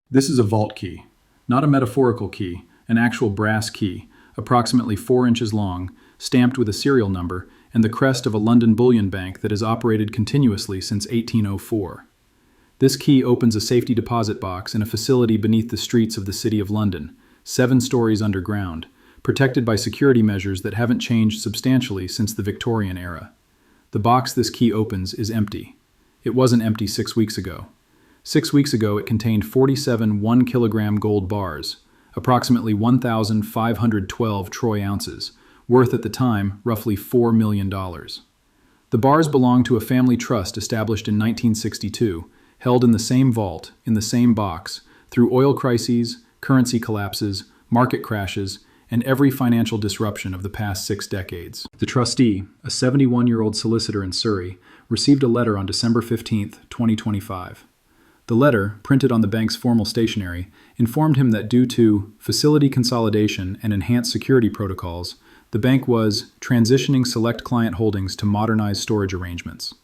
This is a vault key, not a metaphorical key, an actual brass key, approximately 4 inches long, stamped with a serial number and the crest of a London bullion bank that has operated continuously since 1804. This key opens a safety deposit box in a facility beneath the streets of the City of London, 7 stories underground, protected by security measures that haven't changed substantially since the Victorian era. The box this key opens is empty. It wasn't empty 6 weeks ago. 6 weeks ago, it contained 47 1-kilogram gold bars, approximately 1,512 troy ounces, worth at the time roughly $4 million. The bars belong to a family trust established in 1962, held in the same vault, in the same box, through oil crises, currency collapses, market crashes, and every financial disruption of the past 6 decades. The trustee, a 71-year-old solicitor in Surrey, received a letter on December 15, 2025. The letter, printed on the bank's formal stationery, informed him that due to facility consolidation and enhanced security protocols, the bank was transitioning select client holdings to modernized storage arrangements.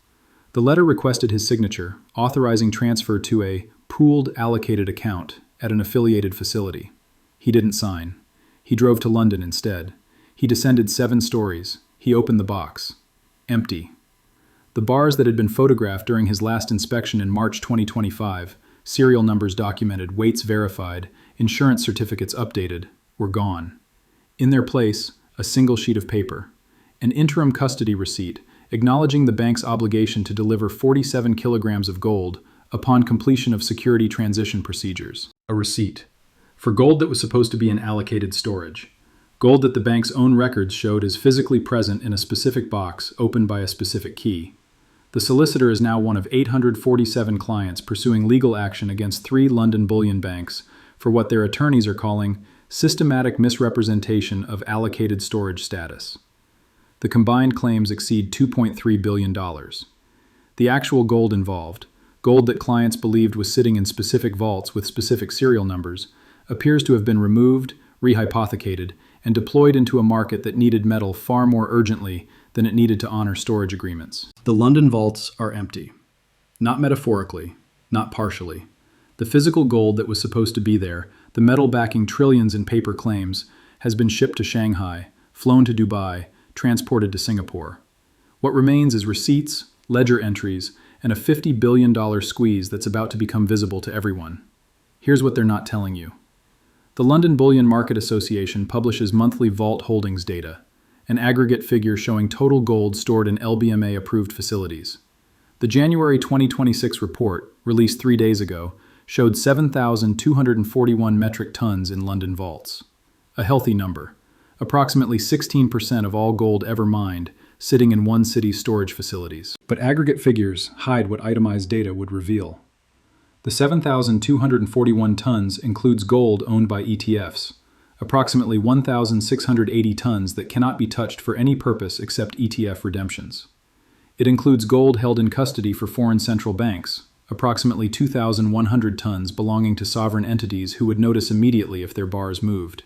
The letter requested his signature, authorizing transfer to a pooled allocated account at an affiliated facility. He didn't sign. He drove to London instead. He descended 7 stories. He opened the box. Empty. The bars that had been photographed during his last inspection in March 2025, serial numbers documented, weights verified, insurance certificates updated, were gone. In their place, a single sheet of paper. An interim custody receipt acknowledging the bank's obligation to deliver 47 kilograms of gold upon completion of security transition procedures. A receipt for gold that was supposed to be in allocated storage. Gold that the bank's own records showed as physically present in a specific box opened by a specific key. The solicitor is now one of 847 clients pursuing legal action against 3 London bullion banks for what their attorneys are calling systematic misrepresentation of allocated storage status. The combined claims exceed $2.3 billion. The actual gold involved, gold that clients believed was sitting in specific vaults with specific serial numbers, appears to have been removed, rehypothecated, and deployed into a market that needed metal far more urgently than it needed to honor storage agreements. The London vaults are empty. Not metaphorically, not partially. The physical gold that was supposed to be there, the metal backing trillions in paper claims, has been shipped to Shanghai, flown to Dubai, transported to Singapore. What remains is receipts, ledger entries, and a $50 billion squeeze that's about to become visible to everyone. Here's what they're not telling you. The London Bullion Market Association publishes monthly vault holdings data, an aggregate figure showing total gold stored in LBMA-approved facilities. The January 2026 report, released 3 days ago, showed 7,241 metric tons in London vaults. A healthy number. Approximately 16% of all gold ever mined sitting in one city's storage facilities. But aggregate figures hide what itemized data would reveal. The 7,241 tons includes gold owned by ETFs, approximately 1,680 tons that cannot be touched for any purpose except ETF redemptions. It includes gold held in custody for foreign central banks, approximately 2,100 tons belonging to sovereign entities who would notice immediately if their bars moved.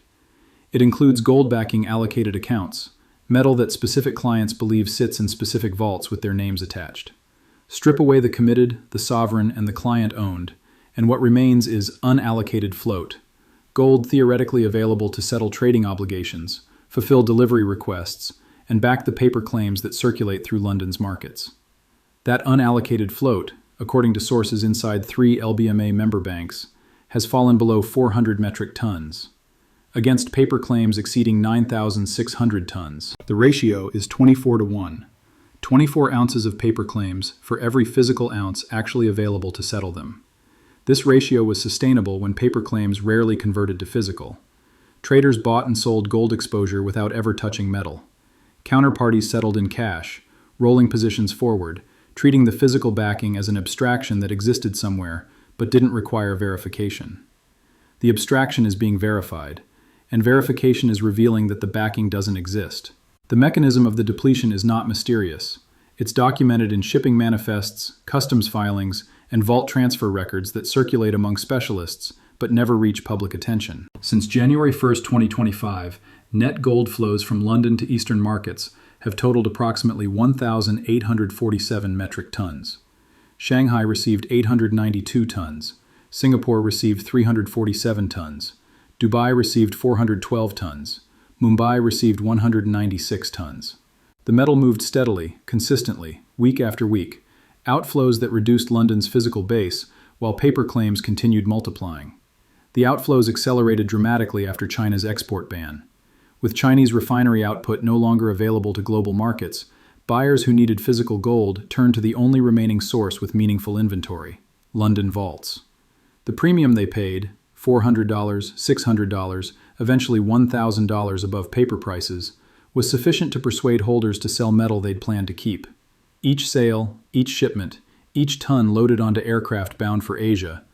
It includes gold backing allocated accounts, metal that specific clients believe sits in specific vaults with their names attached. Strip away the committed, the sovereign, and the client-owned, and what remains is unallocated float, gold theoretically available to settle trading obligations, fulfill delivery requests, and back the paper claims that circulate through London's markets. That unallocated float, according to sources inside 3 LBMA member banks, has fallen below 400 metric tons, against paper claims exceeding 9,600 tons. The ratio is 24 to 1. 24 ounces of paper claims for every physical ounce actually available to settle them. This ratio was sustainable when paper claims rarely converted to physical. Traders bought and sold gold exposure without ever touching metal. Counterparties settled in cash, rolling positions forward, treating the physical backing as an abstraction that existed somewhere but didn't require verification. The abstraction is being verified, and verification is revealing that the backing doesn't exist. The mechanism of the depletion is not mysterious. It's documented in shipping manifests, customs filings, and vault transfer records that circulate among specialists but never reach public attention. Since January 1, 2025, net gold flows from London to Eastern markets have totaled approximately 1,847 metric tons. Shanghai received 892 tons, Singapore received 347 tons. Dubai received 412 tons. Mumbai received 196 tons. The metal moved steadily, consistently, week after week, outflows that reduced London's physical base, while paper claims continued multiplying. The outflows accelerated dramatically after China's export ban. With Chinese refinery output no longer available to global markets, buyers who needed physical gold turned to the only remaining source with meaningful inventory: London vaults. The premium they paid, $400, $600, eventually $1,000 above paper prices, was sufficient to persuade holders to sell metal they'd planned to keep. Each sale, each shipment, each ton loaded onto aircraft bound for Asia,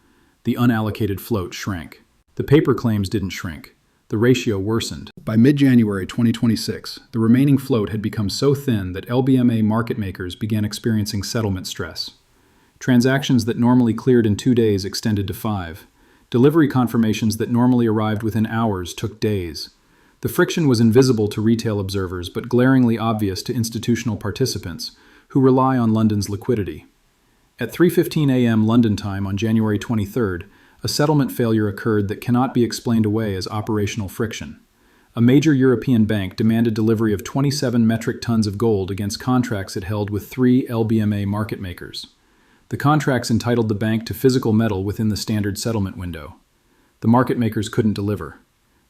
the unallocated float shrank. The paper claims didn't shrink. The ratio worsened. By mid-January 2026, the remaining float had become so thin that LBMA market makers began experiencing settlement stress. Transactions that normally cleared in 2 days extended to 5. Delivery confirmations that normally arrived within hours took days. The friction was invisible to retail observers but glaringly obvious to institutional participants who rely on London's liquidity. At 3:15 a.m. London time on January 23rd, a settlement failure occurred that cannot be explained away as operational friction. A major European bank demanded delivery of 27 metric tons of gold against contracts it held with 3 LBMA market makers. The contracts entitled the bank to physical metal within the standard settlement window. The market makers couldn't deliver.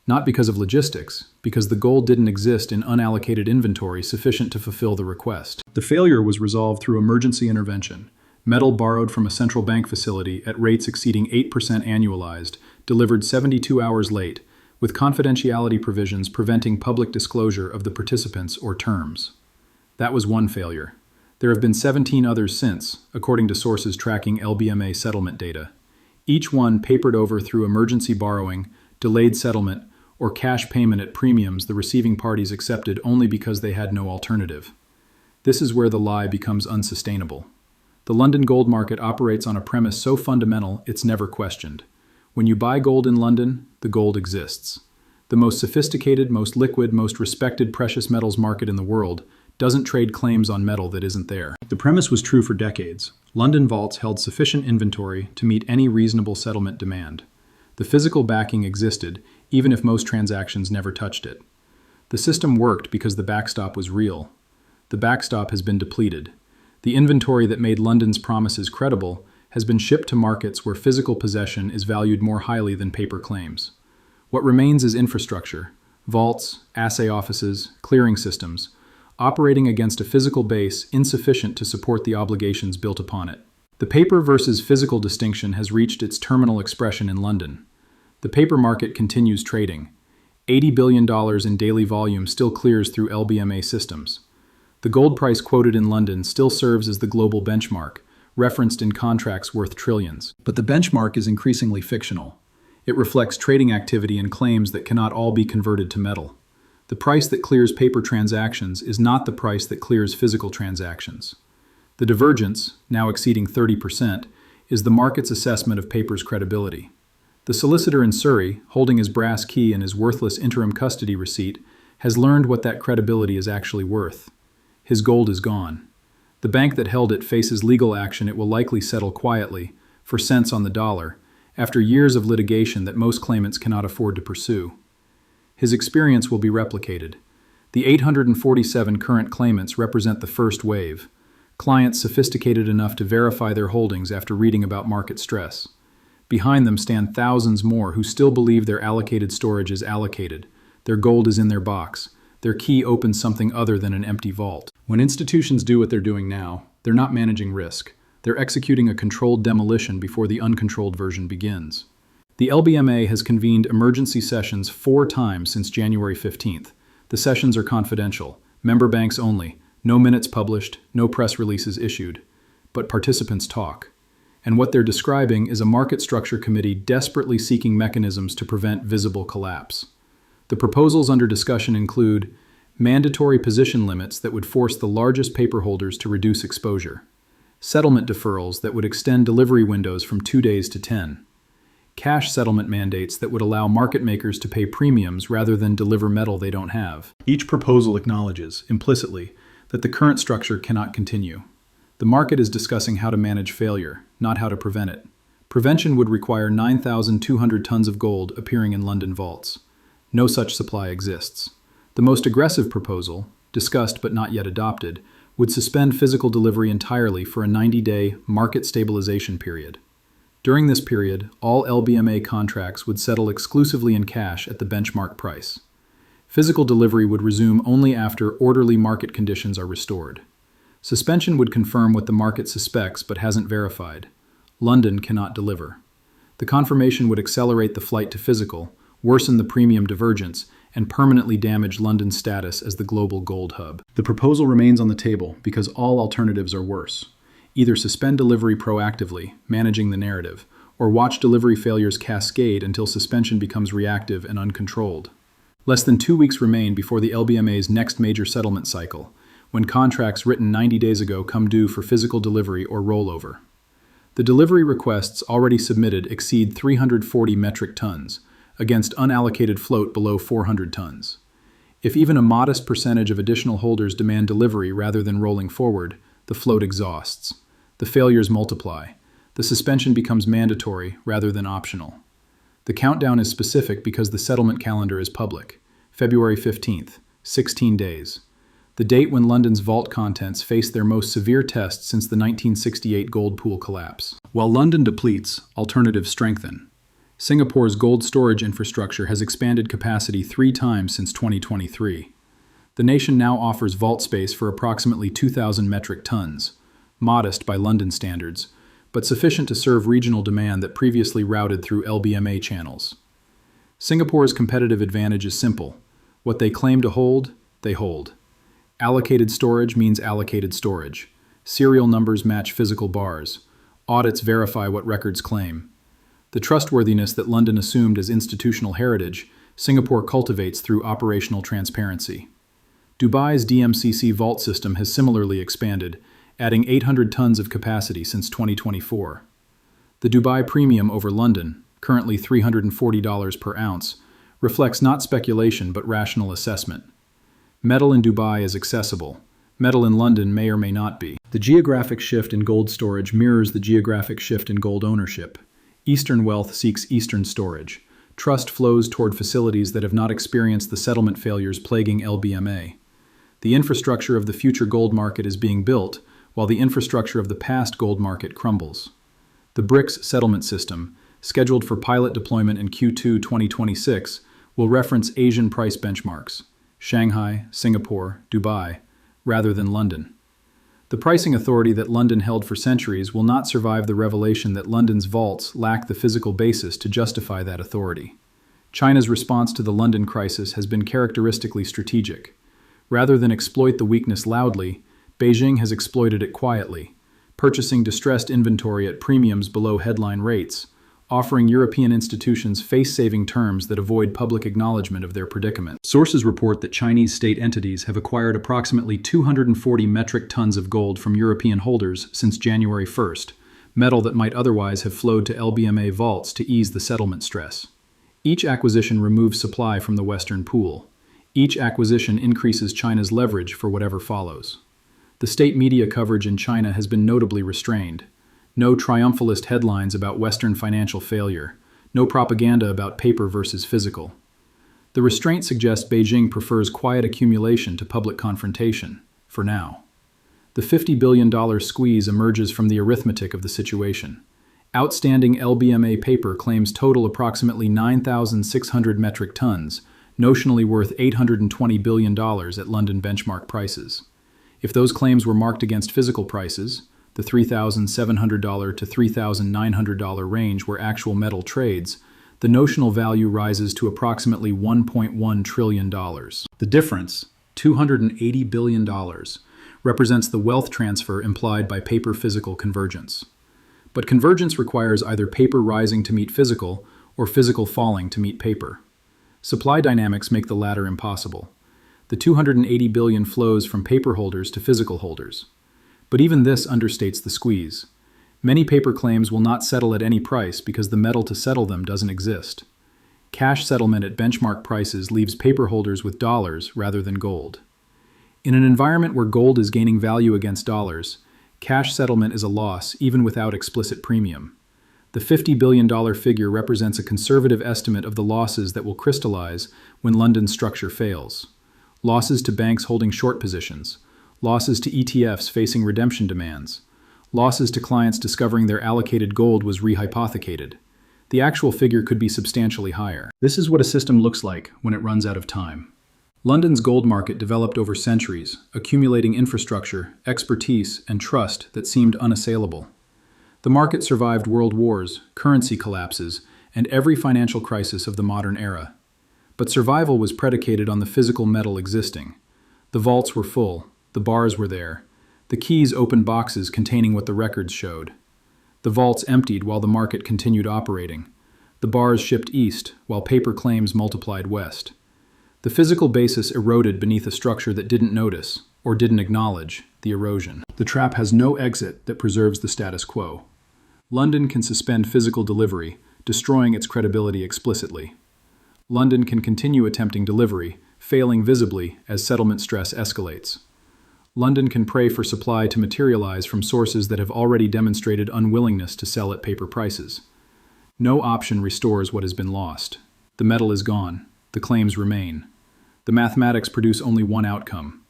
Not because of logistics, because the gold didn't exist in unallocated inventory sufficient to fulfill the request. The failure was resolved through emergency intervention. Metal borrowed from a central bank facility at rates exceeding 8% annualized, delivered 72 hours late, with confidentiality provisions preventing public disclosure of the participants or terms. That was one failure. There have been 17 others since, according to sources tracking LBMA settlement data. Each one papered over through emergency borrowing, delayed settlement, or cash payment at premiums the receiving parties accepted only because they had no alternative. This is where the lie becomes unsustainable. The London gold market operates on a premise so fundamental it's never questioned. When you buy gold in London, the gold exists. The most sophisticated, most liquid, most respected precious metals market in the world doesn't trade claims on metal that isn't there. The premise was true for decades. London vaults held sufficient inventory to meet any reasonable settlement demand. The physical backing existed, even if most transactions never touched it. The system worked because the backstop was real. The backstop has been depleted. The inventory that made London's promises credible has been shipped to markets where physical possession is valued more highly than paper claims. What remains is infrastructure: vaults, assay offices, clearing systems, operating against a physical base insufficient to support the obligations built upon it. The paper versus physical distinction has reached its terminal expression in London. The paper market continues trading. $80 billion in daily volume still clears through LBMA systems. The gold price quoted in London still serves as the global benchmark, referenced in contracts worth trillions. But the benchmark is increasingly fictional. It reflects trading activity and claims that cannot all be converted to metal. The price that clears paper transactions is not the price that clears physical transactions. The divergence, now exceeding 30%, is the market's assessment of paper's credibility. The solicitor in Surrey, holding his brass key and his worthless interim custody receipt, has learned what that credibility is actually worth. His gold is gone. The bank that held it faces legal action it will likely settle quietly, for cents on the dollar, after years of litigation that most claimants cannot afford to pursue. His experience will be replicated. The 847 current claimants represent the first wave, clients sophisticated enough to verify their holdings after reading about market stress. Behind them stand thousands more who still believe their allocated storage is allocated, their gold is in their box, their key opens something other than an empty vault. When institutions do what they're doing now, they're not managing risk. They're executing a controlled demolition before the uncontrolled version begins. The LBMA has convened emergency sessions 4 times since January 15th. The sessions are confidential, member banks only, no minutes published, no press releases issued. But participants talk. And what they're describing is a market structure committee desperately seeking mechanisms to prevent visible collapse. The proposals under discussion include mandatory position limits that would force the largest paper holders to reduce exposure, settlement deferrals that would extend delivery windows from 2 days to 10, cash settlement mandates that would allow market makers to pay premiums rather than deliver metal they don't have. Each proposal acknowledges, implicitly, that the current structure cannot continue. The market is discussing how to manage failure, not how to prevent it. Prevention would require 9,200 tons of gold appearing in London vaults. No such supply exists. The most aggressive proposal, discussed but not yet adopted, would suspend physical delivery entirely for a 90-day market stabilization period. During this period, all LBMA contracts would settle exclusively in cash at the benchmark price. Physical delivery would resume only after orderly market conditions are restored. Suspension would confirm what the market suspects but hasn't verified. London cannot deliver. The confirmation would accelerate the flight to physical, worsen the premium divergence, and permanently damage London's status as the global gold hub. The proposal remains on the table because all alternatives are worse. Either suspend delivery proactively, managing the narrative, or watch delivery failures cascade until suspension becomes reactive and uncontrolled. Less than 2 weeks remain before the LBMA's next major settlement cycle, when contracts written 90 days ago come due for physical delivery or rollover. The delivery requests already submitted exceed 340 metric tons, against unallocated float below 400 tons. If even a modest percentage of additional holders demand delivery rather than rolling forward, the float exhausts. The failures multiply. The suspension becomes mandatory rather than optional. The countdown is specific because the settlement calendar is public. February 15th, 16 days. The date when London's vault contents face their most severe test since the 1968 gold pool collapse. While London depletes, alternatives strengthen. Singapore's gold storage infrastructure has expanded capacity 3 times since 2023. The nation now offers vault space for approximately 2,000 metric tons, modest by London standards, but sufficient to serve regional demand that previously routed through LBMA channels. Singapore's competitive advantage is simple. What they claim to hold, they hold. Allocated storage means allocated storage. Serial numbers match physical bars. Audits verify what records claim. The trustworthiness that London assumed as institutional heritage, Singapore cultivates through operational transparency. Dubai's DMCC vault system has similarly expanded, adding 800 tons of capacity since 2024. The Dubai premium over London, currently $340 per ounce, reflects not speculation but rational assessment. Metal in Dubai is accessible. Metal in London may or may not be. The geographic shift in gold storage mirrors the geographic shift in gold ownership. Eastern wealth seeks Eastern storage. Trust flows toward facilities that have not experienced the settlement failures plaguing LBMA. The infrastructure of the future gold market is being built, while the infrastructure of the past gold market crumbles. The BRICS settlement system, scheduled for pilot deployment in Q2 2026, will reference Asian price benchmarks, Shanghai, Singapore, Dubai, rather than London. The pricing authority that London held for centuries will not survive the revelation that London's vaults lack the physical basis to justify that authority. China's response to the London crisis has been characteristically strategic. Rather than exploit the weakness loudly, Beijing has exploited it quietly, purchasing distressed inventory at premiums below headline rates, offering European institutions face-saving terms that avoid public acknowledgement of their predicament. Sources report that Chinese state entities have acquired approximately 240 metric tons of gold from European holders since January 1st, metal that might otherwise have flowed to LBMA vaults to ease the settlement stress. Each acquisition removes supply from the Western pool. Each acquisition increases China's leverage for whatever follows. The state media coverage in China has been notably restrained. No triumphalist headlines about Western financial failure. No propaganda about paper versus physical. The restraint suggests Beijing prefers quiet accumulation to public confrontation, for now. The $50 billion squeeze emerges from the arithmetic of the situation. Outstanding LBMA paper claims total approximately 9,600 metric tons, notionally worth $820 billion at London benchmark prices. If those claims were marked against physical prices, the $3,700 to $3,900 range where actual metal trades, the notional value rises to approximately $1.1 trillion. The difference, $280 billion, represents the wealth transfer implied by paper-physical convergence. But convergence requires either paper rising to meet physical or physical falling to meet paper. Supply dynamics make the latter impossible. The $280 billion flows from paper holders to physical holders. But even this understates the squeeze. Many paper claims will not settle at any price because the metal to settle them doesn't exist. Cash settlement at benchmark prices leaves paper holders with dollars rather than gold. In an environment where gold is gaining value against dollars, cash settlement is a loss even without explicit premium. The $50 billion figure represents a conservative estimate of the losses that will crystallize when London's structure fails. Losses to banks holding short positions, losses to ETFs facing redemption demands, losses to clients discovering their allocated gold was rehypothecated. The actual figure could be substantially higher. This is what a system looks like when it runs out of time. London's gold market developed over centuries, accumulating infrastructure, expertise, and trust that seemed unassailable. The market survived world wars, currency collapses, and every financial crisis of the modern era. But survival was predicated on the physical metal existing. The vaults were full, the bars were there, the keys opened boxes containing what the records showed. The vaults emptied while the market continued operating. The bars shipped east, while paper claims multiplied west. The physical basis eroded beneath a structure that didn't notice, or didn't acknowledge, the erosion. The trap has no exit that preserves the status quo. London can suspend physical delivery, destroying its credibility explicitly. London can continue attempting delivery, failing visibly as settlement stress escalates. London can pray for supply to materialize from sources that have already demonstrated unwillingness to sell at paper prices. No option restores what has been lost. The metal is gone. The claims remain. The mathematics produce only one outcome: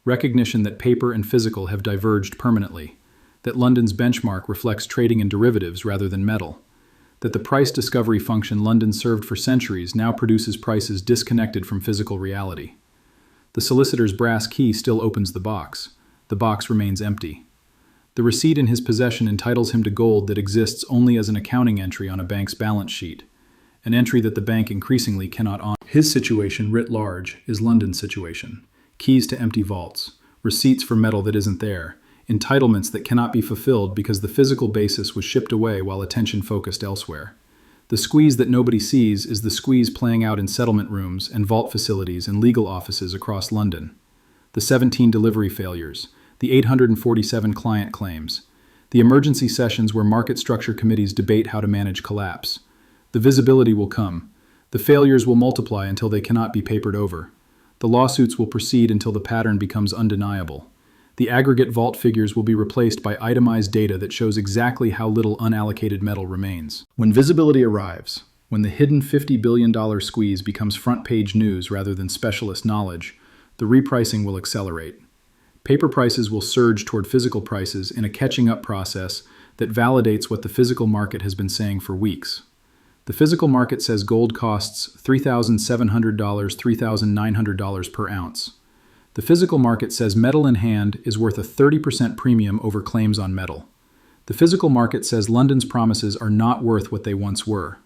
recognition that paper and physical have diverged permanently, that London's benchmark reflects trading in derivatives rather than metal, that the price discovery function London served for centuries now produces prices disconnected from physical reality. The solicitor's brass key still opens the box. The box remains empty. The receipt in his possession entitles him to gold that exists only as an accounting entry on a bank's balance sheet, an entry that the bank increasingly cannot honor. His situation, writ large, is London's situation. Keys to empty vaults, receipts for metal that isn't there, entitlements that cannot be fulfilled because the physical basis was shipped away while attention focused elsewhere. The squeeze that nobody sees is the squeeze playing out in settlement rooms and vault facilities and legal offices across London. The 17 delivery failures, the 847 client claims, the emergency sessions where market structure committees debate how to manage collapse. The visibility will come. The failures will multiply until they cannot be papered over. The lawsuits will proceed until the pattern becomes undeniable. The aggregate vault figures will be replaced by itemized data that shows exactly how little unallocated metal remains. When visibility arrives, when the hidden $50 billion squeeze becomes front-page news rather than specialist knowledge, the repricing will accelerate. Paper prices will surge toward physical prices in a catching-up process that validates what the physical market has been saying for weeks. The physical market says gold costs $3,700, $3,900 per ounce. The physical market says metal in hand is worth a 30% premium over claims on metal. The physical market says London's promises are not worth what they once were.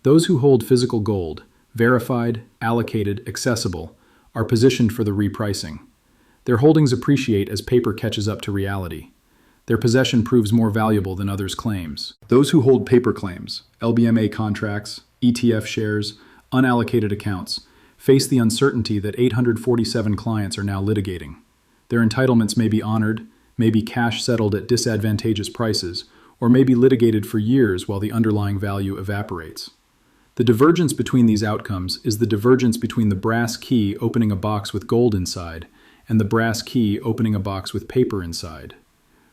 Those who hold physical gold, verified, allocated, accessible, are positioned for the repricing. Their holdings appreciate as paper catches up to reality. Their possession proves more valuable than others' claims. Those who hold paper claims, LBMA contracts, ETF shares, unallocated accounts, face the uncertainty that 847 clients are now litigating. Their entitlements may be honored, may be cash settled at disadvantageous prices, or may be litigated for years while the underlying value evaporates. The divergence between these outcomes is the divergence between the brass key opening a box with gold inside and the brass key opening a box with paper inside.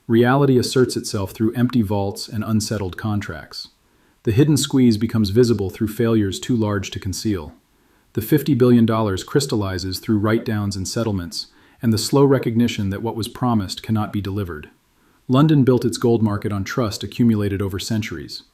Reality asserts itself through empty vaults and unsettled contracts. The hidden squeeze becomes visible through failures too large to conceal. The $50 billion crystallizes through write-downs and settlements, and the slow recognition that what was promised cannot be delivered. London built its gold market on trust accumulated over centuries.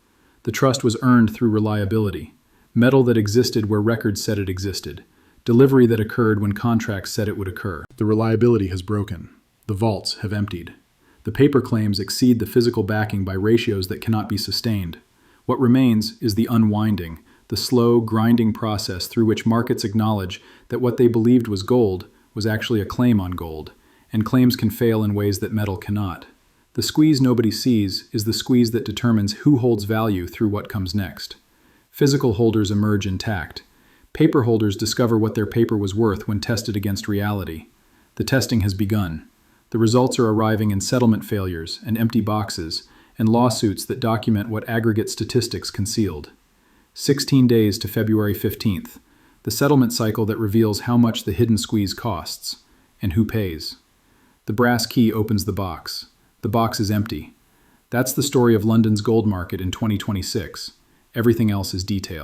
The trust was earned through reliability, metal that existed where records said it existed, delivery that occurred when contracts said it would occur. The reliability has broken. The vaults have emptied. The paper claims exceed the physical backing by ratios that cannot be sustained. What remains is the unwinding, the slow, grinding process through which markets acknowledge that what they believed was gold was actually a claim on gold, and claims can fail in ways that metal cannot. The squeeze nobody sees is the squeeze that determines who holds value through what comes next. Physical holders emerge intact. Paper holders discover what their paper was worth when tested against reality. The testing has begun. The results are arriving in settlement failures and empty boxes and lawsuits that document what aggregate statistics concealed. 16 days to February 15th, the settlement cycle that reveals how much the hidden squeeze costs and who pays. The brass key opens the box. The box is empty. That's the story of London's gold market in 2026. Everything else is detail.